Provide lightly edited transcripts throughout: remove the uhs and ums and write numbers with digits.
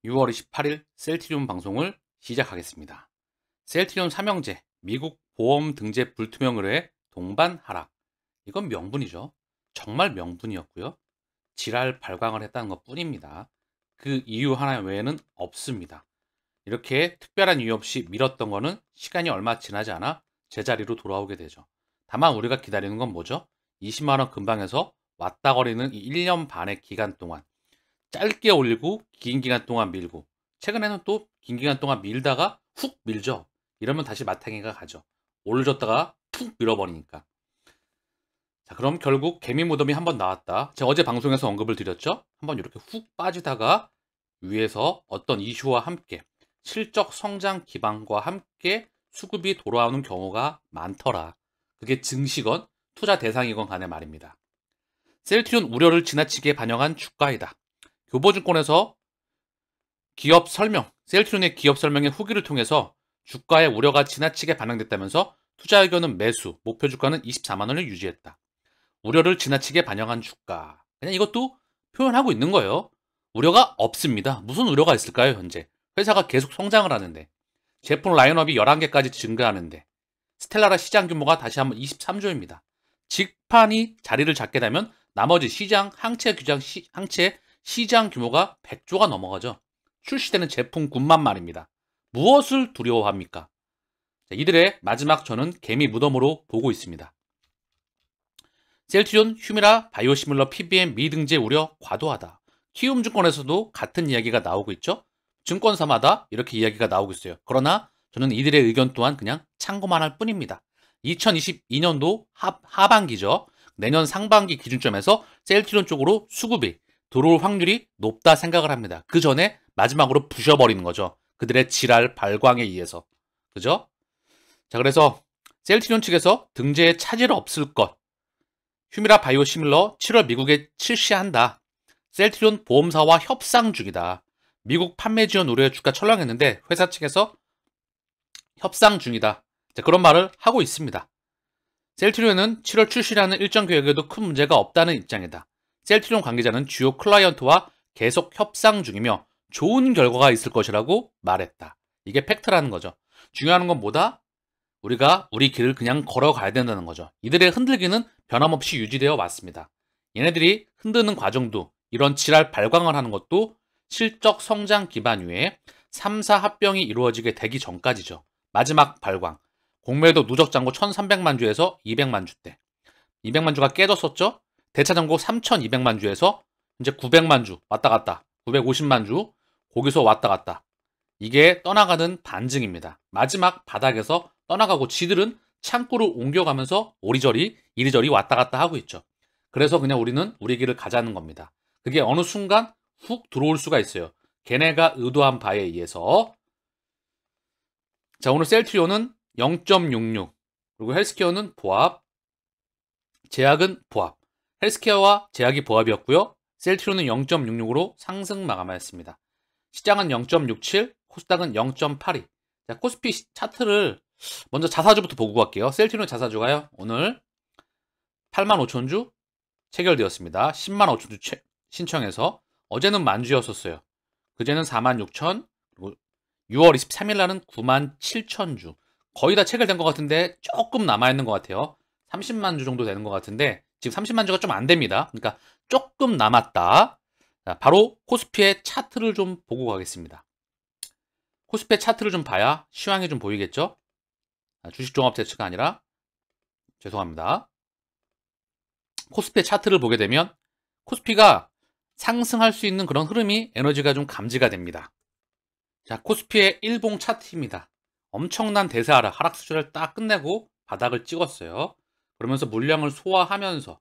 6월 28일 셀트리온 방송을 시작하겠습니다. 셀트리온 삼형제, 미국 보험 등재 불투명 의뢰 동반 하락. 이건 명분이죠. 정말 명분이었고요. 지랄 발광을 했다는 것 뿐입니다. 그 이유 하나 외에는 없습니다. 이렇게 특별한 이유 없이 밀었던 거는 시간이 얼마 지나지 않아 제자리로 돌아오게 되죠. 다만 우리가 기다리는 건 뭐죠? 20만 원 근방에서 왔다 거리는 이 1년 반의 기간 동안 짧게 올리고 긴 기간 동안 밀고, 최근에는 또 긴 기간 동안 밀다가 훅 밀죠. 이러면 다시 마탱이가 가죠. 올려줬다가 푹 밀어버리니까. 자, 그럼 결국 개미 무덤이 한번 나왔다. 제가 어제 방송에서 언급을 드렸죠. 한번 이렇게 훅 빠지다가 위에서 어떤 이슈와 함께 실적 성장 기반과 함께 수급이 돌아오는 경우가 많더라. 그게 증시건 투자 대상이건 간에 말입니다. 셀트리온 우려를 지나치게 반영한 주가이다. 교보증권에서 기업 설명, 셀트리온의 기업 설명의 후기를 통해서 주가의 우려가 지나치게 반영됐다면서 투자 의견은 매수, 목표 주가는 24만 원을 유지했다. 우려를 지나치게 반영한 주가. 그냥 이것도 표현하고 있는 거예요. 우려가 없습니다. 무슨 우려가 있을까요, 현재? 회사가 계속 성장을 하는데. 제품 라인업이 11개까지 증가하는데. 스텔라라 시장 규모가 다시 한번 23조입니다. 직판이 자리를 잡게 되면 나머지 항체 시장 규모가 100조가 넘어가죠. 출시되는 제품군만 말입니다. 무엇을 두려워합니까? 자, 이들의 마지막 저는 개미 무덤으로 보고 있습니다. 셀트리온, 휴미라, 바이오시밀러, PBM 미등재 우려 과도하다. 키움증권에서도 같은 이야기가 나오고 있죠. 증권사마다 이렇게 이야기가 나오고 있어요. 그러나 저는 이들의 의견 또한 그냥 참고만 할 뿐입니다. 2022년도 하반기죠. 내년 상반기 기준점에서 셀트리온 쪽으로 수급이 들어올 확률이 높다 생각을 합니다. 그 전에 마지막으로 부셔버리는 거죠. 그들의 지랄 발광에 의해서. 그죠? 자, 그래서 셀트리온 측에서 등재에 차질 없을 것. 휴미라 바이오시밀러 7월 미국에 출시한다. 셀트리온 보험사와 협상 중이다. 미국 판매 지원 우려에 주가 철렁했는데 회사 측에서 협상 중이다. 자, 그런 말을 하고 있습니다. 셀트리온은 7월 출시라는 일정 계획에도 큰 문제가 없다는 입장이다. 셀트리온 관계자는 주요 클라이언트와 계속 협상 중이며 좋은 결과가 있을 것이라고 말했다. 이게 팩트라는 거죠. 중요한 건 뭐다? 우리가 우리 길을 그냥 걸어가야 된다는 거죠. 이들의 흔들기는 변함없이 유지되어 왔습니다. 얘네들이 흔드는 과정도 이런 지랄 발광을 하는 것도 실적 성장 기반 위에 3사 합병이 이루어지게 되기 전까지죠. 마지막 발광. 공매도 누적 잔고 1300만 주에서 200만 주대. 200만 주가 깨졌었죠. 대차 잔고 3200만 주에서 이제 900만 주 왔다 갔다. 950만 주 거기서 왔다 갔다. 이게 떠나가는 반증입니다. 마지막 바닥에서 떠나가고 지들은 창고를 옮겨가면서 이리저리 왔다 갔다 하고 있죠. 그래서 그냥 우리는 우리 길을 가자는 겁니다. 그게 어느 순간 훅 들어올 수가 있어요. 걔네가 의도한 바에 의해서. 자, 오늘 셀트리온은 0.66, 그리고 헬스케어는 보합, 제약은 보합. 헬스케어와 제약이 보합이었고요. 셀트리온은 0.66으로 상승 마감하였습니다. 시장은 0.67, 코스닥은 0.82. 자, 코스피 차트를 먼저 자사주부터 보고 갈게요. 셀트리온 자사주가요. 오늘 85,000주 체결되었습니다. 105,000주 신청해서 어제는 만주였었어요. 그제는 46,000, 그리고 6월 23일 날은 97,000주. 거의 다 체결된 것 같은데 조금 남아있는 것 같아요. 30만 주 정도 되는 것 같은데 지금 30만 주가 좀 안 됩니다. 그러니까 조금 남았다. 자, 바로 코스피의 차트를 좀 보고 가겠습니다. 코스피의 차트를 좀 봐야 시황이 좀 보이겠죠? 주식종합대처가 아니라 죄송합니다. 코스피의 차트를 보게 되면 코스피가 상승할 수 있는 그런 흐름이 에너지가 좀 감지가 됩니다. 자, 코스피의 일봉 차트입니다. 엄청난 하락 수준을 딱 끝내고 바닥을 찍었어요. 그러면서 물량을 소화하면서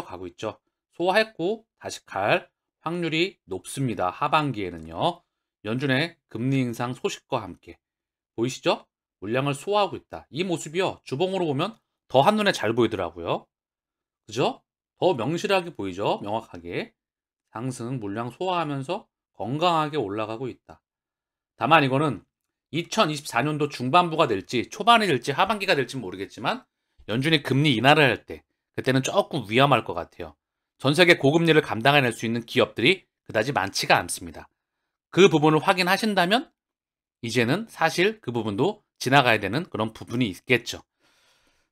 가고 있죠. 소화했고 다시 갈 확률이 높습니다. 하반기에는요. 연준의 금리 인상 소식과 함께 보이시죠? 물량을 소화하고 있다. 이 모습이요. 주봉으로 보면 더 한눈에 잘 보이더라고요. 그죠? 더 명실하게 보이죠? 명확하게. 상승 물량 소화하면서 건강하게 올라가고 있다. 다만 이거는 2024년도 중반부가 될지 초반이 될지 하반기가 될지 모르겠지만 연준이 금리 인하를 할 때 그때는 조금 위험할 것 같아요. 전 세계 고금리를 감당해낼 수 있는 기업들이 그다지 많지가 않습니다. 그 부분을 확인하신다면 이제는 사실 그 부분도 지나가야 되는 그런 부분이 있겠죠.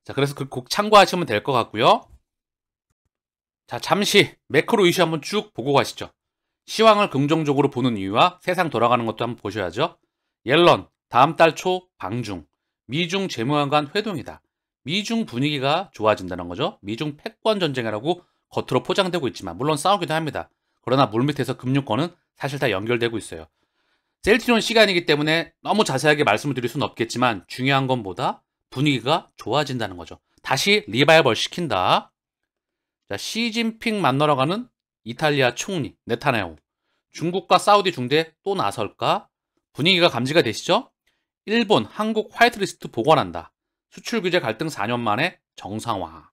자, 그래서 그 꼭 참고하시면 될 것 같고요. 자, 잠시 매크로 이슈 한번 쭉 보고 가시죠. 시황을 긍정적으로 보는 이유와 세상 돌아가는 것도 한번 보셔야죠. 옐런, 다음 달 초 방중, 미중 재무관 회동이다. 미중 분위기가 좋아진다는 거죠. 미중 패권 전쟁이라고 겉으로 포장되고 있지만 물론 싸우기도 합니다. 그러나 물밑에서 금융권은 사실 다 연결되고 있어요. 셀트리온 시간이기 때문에 너무 자세하게 말씀을 드릴 수는 없겠지만 중요한 건 뭐다? 분위기가 좋아진다는 거죠. 다시 리바이벌 시킨다. 자, 시진핑 만나러 가는 이탈리아 총리 네타냐후. 중국과 사우디 중대 또 나설까? 분위기가 감지가 되시죠? 일본, 한국 화이트리스트 복원한다. 수출 규제 갈등 4년 만에 정상화.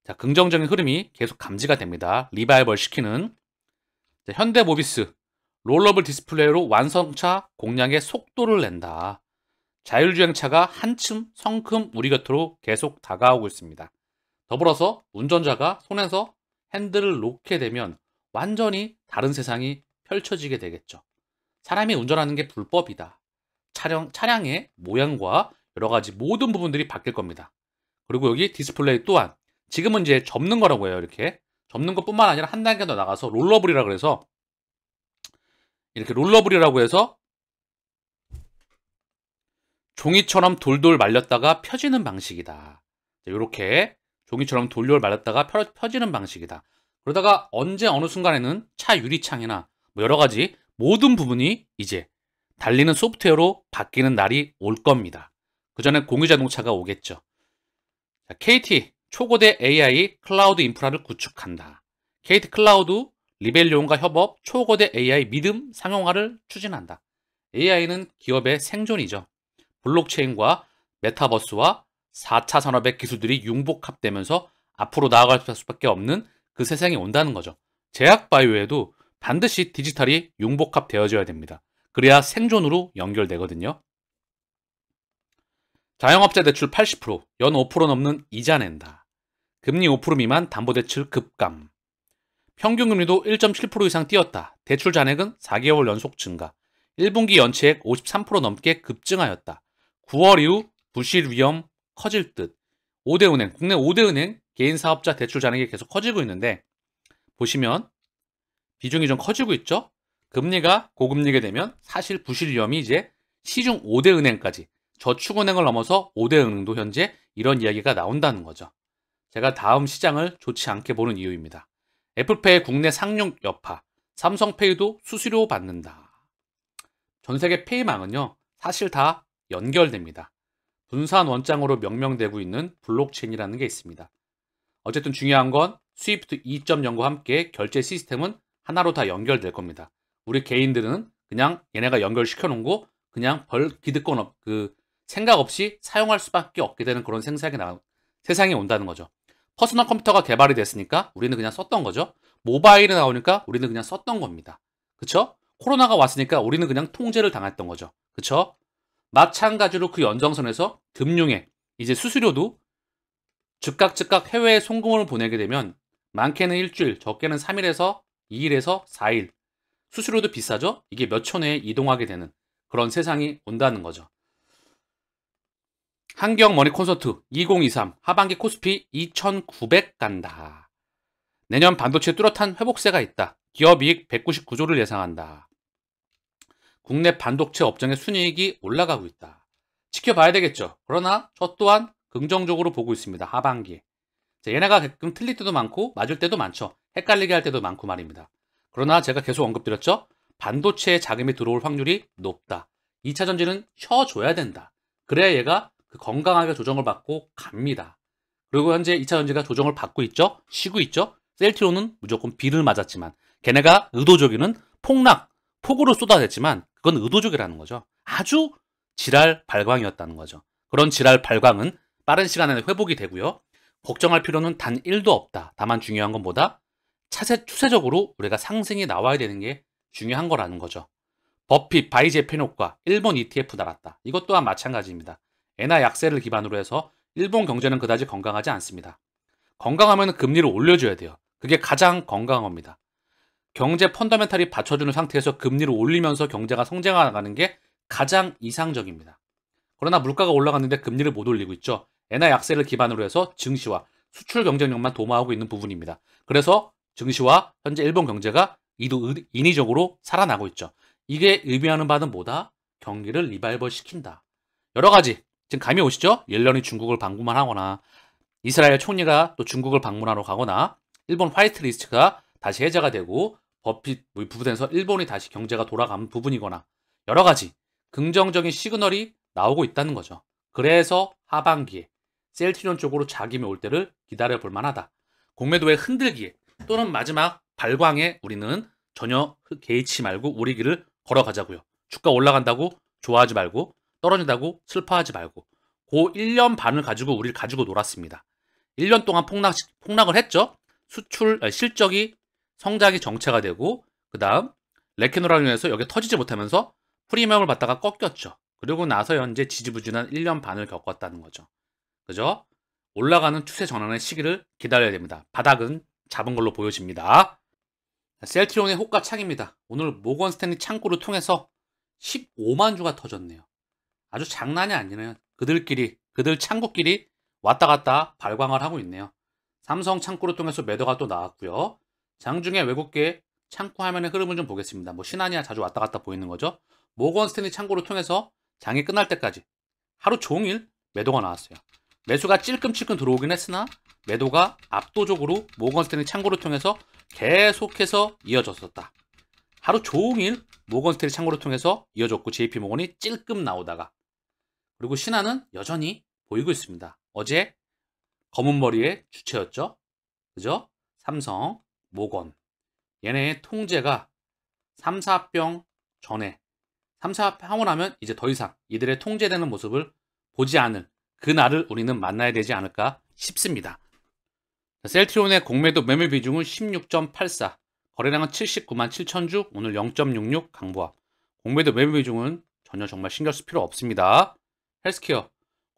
자, 긍정적인 흐름이 계속 감지가 됩니다. 리바이벌 시키는. 자, 현대모비스 롤러블 디스플레이로 완성차 공략의 속도를 낸다. 자율주행차가 한층 성큼 우리 곁으로 계속 다가오고 있습니다. 더불어서 운전자가 손에서 핸들을 놓게 되면 완전히 다른 세상이 펼쳐지게 되겠죠. 사람이 운전하는 게 불법이다. 차량의 모양과 여러 가지 모든 부분들이 바뀔 겁니다. 그리고 여기 디스플레이 또한 지금은 이제 접는 거라고 해요. 이렇게 접는 것뿐만 아니라 한 단계 더 나가서 롤러블이라고 해서 이렇게 롤러블이라고 해서 종이처럼 돌돌 말렸다가 펴지는 방식이다. 이렇게 종이처럼 돌돌 말렸다가 펴지는 방식이다. 그러다가 언제 어느 순간에는 차 유리창이나 뭐 여러 가지 모든 부분이 이제 달리는 소프트웨어로 바뀌는 날이 올 겁니다. 그 전에 공유자동차가 오겠죠. 자, KT 초고대 AI 클라우드 인프라를 구축한다. KT 클라우드 리벨리온과 협업 초고대 AI 믿음 상용화를 추진한다. AI는 기업의 생존이죠. 블록체인과 메타버스와 4차 산업의 기술들이 융복합되면서 앞으로 나아갈 수밖에 없는 그 세상이 온다는 거죠. 제약바이오에도 반드시 디지털이 융복합되어져야 됩니다. 그래야 생존으로 연결되거든요. 자영업자 대출 80%, 연 5% 넘는 이자 낸다. 금리 5% 미만 담보대출 급감. 평균금리도 1.7% 이상 뛰었다. 대출 잔액은 4개월 연속 증가. 1분기 연체액 53% 넘게 급증하였다. 9월 이후 부실 위험 커질 듯. 5대 은행, 국내 5대 은행 개인 사업자 대출 잔액이 계속 커지고 있는데 보시면 비중이 좀 커지고 있죠? 금리가 고금리게 되면 사실 부실 위험이 이제 시중 5대 은행까지 저축은행을 넘어서 5대 은행도 현재 이런 이야기가 나온다는 거죠. 제가 다음 시장을 좋지 않게 보는 이유입니다. 애플페이 국내 상용 여파, 삼성페이도 수수료 받는다. 전 세계 페이망은요, 사실 다 연결됩니다. 분산 원장으로 명명되고 있는 블록체인이라는 게 있습니다. 어쨌든 중요한 건 스위프트 2.0과 함께 결제 시스템은 하나로 다 연결될 겁니다. 우리 개인들은 그냥 얘네가 연결시켜 놓은 거 그냥 기득권 생각 없이 사용할 수밖에 없게 되는 그런 세상이 온다는 거죠. 퍼스널 컴퓨터가 개발이 됐으니까 우리는 그냥 썼던 거죠. 모바일이 나오니까 우리는 그냥 썼던 겁니다. 그쵸? 코로나가 왔으니까 우리는 그냥 통제를 당했던 거죠. 그쵸? 마찬가지로 그 연장선에서 금융에 이제 수수료도 즉각 해외에 송금을 보내게 되면 많게는 일주일, 적게는 3일에서 2일에서 4일. 수수료도 비싸죠? 이게 몇 초 내에 이동하게 되는 그런 세상이 온다는 거죠. 한경 머니 콘서트 2023 하반기 코스피 2,900 간다. 내년 반도체 뚜렷한 회복세가 있다. 기업 이익 199조를 예상한다. 국내 반도체 업종의 순이익이 올라가고 있다. 지켜봐야 되겠죠. 그러나 저 또한 긍정적으로 보고 있습니다. 하반기에. 얘네가 가끔 틀릴 때도 많고 맞을 때도 많죠. 헷갈리게 할 때도 많고 말입니다. 그러나 제가 계속 언급드렸죠. 반도체에 자금이 들어올 확률이 높다. 2차 전지는 쉬어줘야 된다. 그래야 얘가 건강하게 조정을 받고 갑니다. 그리고 현재 2차 전지가 조정을 받고 있죠. 쉬고 있죠. 셀트리온은 무조건 비를 맞았지만 걔네가 의도적이는 폭으로 쏟아냈지만 그건 의도적이라는 거죠. 아주 지랄 발광이었다는 거죠. 그런 지랄 발광은 빠른 시간 안에 회복이 되고요. 걱정할 필요는 단 1도 없다. 다만 중요한 건 뭐다? 추세적으로 우리가 상승이 나와야 되는 게 중요한 거라는 거죠. 버핏, 바이제페노과 일본 ETF 달았다. 이것 또한 마찬가지입니다. 엔화 약세를 기반으로 해서 일본 경제는 그다지 건강하지 않습니다. 건강하면 금리를 올려줘야 돼요. 그게 가장 건강한 겁니다. 경제 펀더멘탈이 받쳐주는 상태에서 금리를 올리면서 경제가 성장하는 게 가장 이상적입니다. 그러나 물가가 올라갔는데 금리를 못 올리고 있죠. 엔화 약세를 기반으로 해서 증시와 수출 경쟁력만 도모하고 있는 부분입니다. 그래서 증시와 현재 일본 경제가 인위적으로 살아나고 있죠. 이게 의미하는 바는 뭐다? 경기를 리바이벌 시킨다. 여러 가지 지금 감이 오시죠? 옐런이 중국을 방문만 하거나 이스라엘 총리가 또 중국을 방문하러 가거나 일본 화이트리스트가 다시 해제가 되고 버핏 부분에서 일본이 다시 경제가 돌아가는 부분이거나 여러 가지 긍정적인 시그널이 나오고 있다는 거죠. 그래서 하반기에 셀트리온 쪽으로 자금이 올 때를 기다려 볼 만하다. 공매도의 흔들기에 또는 마지막 발광에 우리는 전혀 개의치 말고 우리 길을 걸어가자고요. 주가 올라간다고 좋아하지 말고 떨어진다고 슬퍼하지 말고 그 1년 반을 가지고 우리를 가지고 놀았습니다. 1년 동안 폭락을 했죠. 실적이 성장이 정체가 되고 그 다음 레케노라로 인해서 여기 터지지 못하면서 프리미엄을 받다가 꺾였죠. 그리고 나서 현재 지지부진한 1년 반을 겪었다는 거죠. 그죠? 올라가는 추세 전환의 시기를 기다려야 됩니다. 바닥은 잡은 걸로 보여집니다. 셀트리온의 호가 창입니다. 오늘 모건 스탠리 창구를 통해서 15만 주가 터졌네요. 아주 장난이 아니네요. 그들 창구끼리 왔다 갔다 발광을 하고 있네요. 삼성 창구를 통해서 매도가 또 나왔고요. 장중에 외국계 창구 화면의 흐름을 좀 보겠습니다. 뭐 신한이야 자주 왔다 갔다 보이는 거죠. 모건 스탠리 창구를 통해서 장이 끝날 때까지 하루 종일 매도가 나왔어요. 매수가 찔끔찔끔 들어오긴 했으나 매도가 압도적으로 모건 스탠리 창구를 통해서 계속해서 이어졌었다. 하루 종일 모건 스탠리 창구를 통해서 이어졌고 JP모건이 찔끔 나오다가 그리고 신한은 여전히 보이고 있습니다. 어제 검은 머리의 주체였죠. 그죠? 삼성, 모건 얘네의 통제가 3, 4병 전에 3, 4병 하고 나면 이제 더 이상 이들의 통제되는 모습을 보지 않을 그날을 우리는 만나야 되지 않을까 싶습니다. 셀트리온의 공매도 매매 비중은 16.84 거래량은 79만 7천 주 오늘 0.66 강보합 공매도 매매 비중은 전혀 정말 신경 쓸 필요 없습니다. 헬스케어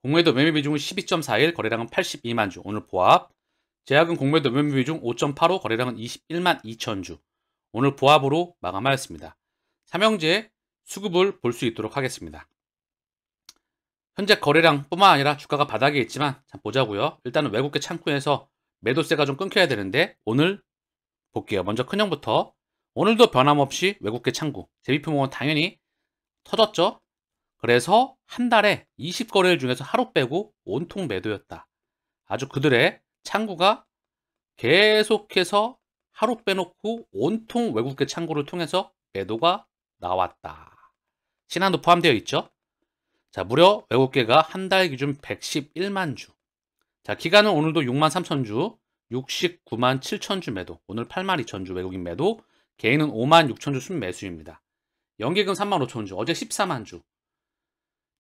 공매도 매매 비중은 12.41 거래량은 82만 주 오늘 보합 제약은 공매도 매매 비중 5.85 거래량은 21만 2천 주 오늘 보합으로 마감하였습니다. 삼형제 수급을 볼 수 있도록 하겠습니다. 현재 거래량 뿐만 아니라 주가가 바닥에 있지만 자, 보자고요. 일단은 외국계 창구에서 매도세가 좀 끊겨야 되는데 오늘 볼게요. 먼저 큰형부터 오늘도 변함없이 외국계 창구 제비표모건 당연히 터졌죠. 그래서 한 달에 20거래일 중에서 하루 빼고 온통 매도였다. 아주 그들의 창구가 계속해서 하루 빼놓고 온통 외국계 창구를 통해서 매도가 나왔다. 신한도 포함되어 있죠. 자, 무려 외국계가 한 달 기준 111만 주. 자, 기간은 오늘도 6만 3천 주, 69만 7천 주 매도. 오늘 8만 2천 주 외국인 매도. 개인은 5만 6천 주 순매수입니다. 연기금 3만 5천 주, 어제 14만 주.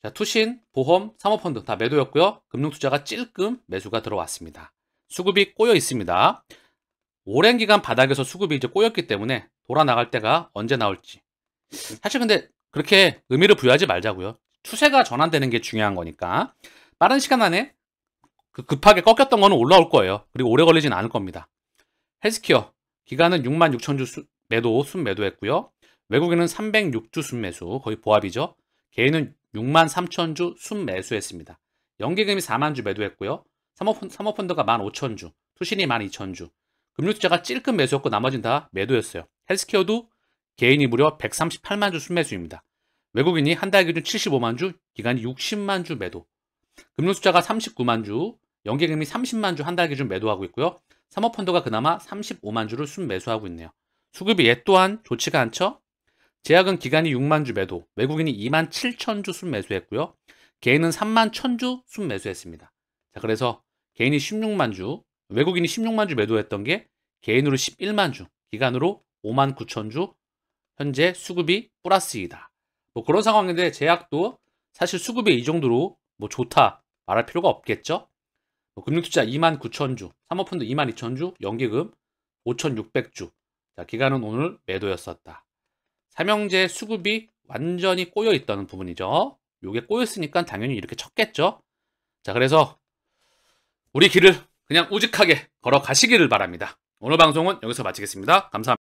자, 투신, 보험, 사모펀드 다 매도였고요. 금융투자가 찔끔 매수가 들어왔습니다. 수급이 꼬여 있습니다. 오랜 기간 바닥에서 수급이 이제 꼬였기 때문에 돌아 나갈 때가 언제 나올지. 사실 근데 그렇게 의미를 부여하지 말자고요. 추세가 전환되는 게 중요한 거니까 빠른 시간 안에 급하게 꺾였던 거는 올라올 거예요. 그리고 오래 걸리진 않을 겁니다. 헬스케어 기간은 6만 6천 주 매도 순매도했고요. 외국인은 306주 순매수 거의 보합이죠. 개인은 6만 3천 주 순매수했습니다. 연기금이 4만 주 매도했고요. 사모펀드가 1만 5천 주, 투신이 1만 2천 주. 금융투자가 찔끔 매수했고 나머지는 다 매도였어요. 헬스케어도 개인이 무려 138만 주 순매수입니다. 외국인이 한 달 기준 75만 주, 기간이 60만 주 매도. 금융투자가 39만 주, 연기금이 30만 주 한 달 기준 매도하고 있고요. 사모펀드가 그나마 35만 주를 순매수하고 있네요. 수급이 얘 또한 좋지가 않죠? 제약은 기간이 6만 주 매도, 외국인이 2만 7천 주 순매수했고요. 개인은 3만 1천 주 순매수했습니다. 자, 그래서 개인이 16만 주, 외국인이 16만 주 매도했던 게 개인으로 11만 주, 기간으로 5만 9천 주, 현재 수급이 플러스이다. 뭐 그런 상황인데 제약도 사실 수급이 이 정도로 뭐 좋다 말할 필요가 없겠죠. 뭐 금융투자 2만 9천 주, 사모펀드 2만 2천 주, 연기금 5,600주. 자, 기간은 오늘 매도였었다. 삼형제 수급이 완전히 꼬여 있다는 부분이죠. 요게 꼬였으니까 당연히 이렇게 쳤겠죠. 자, 그래서 우리 길을 그냥 우직하게 걸어가시기를 바랍니다. 오늘 방송은 여기서 마치겠습니다. 감사합니다.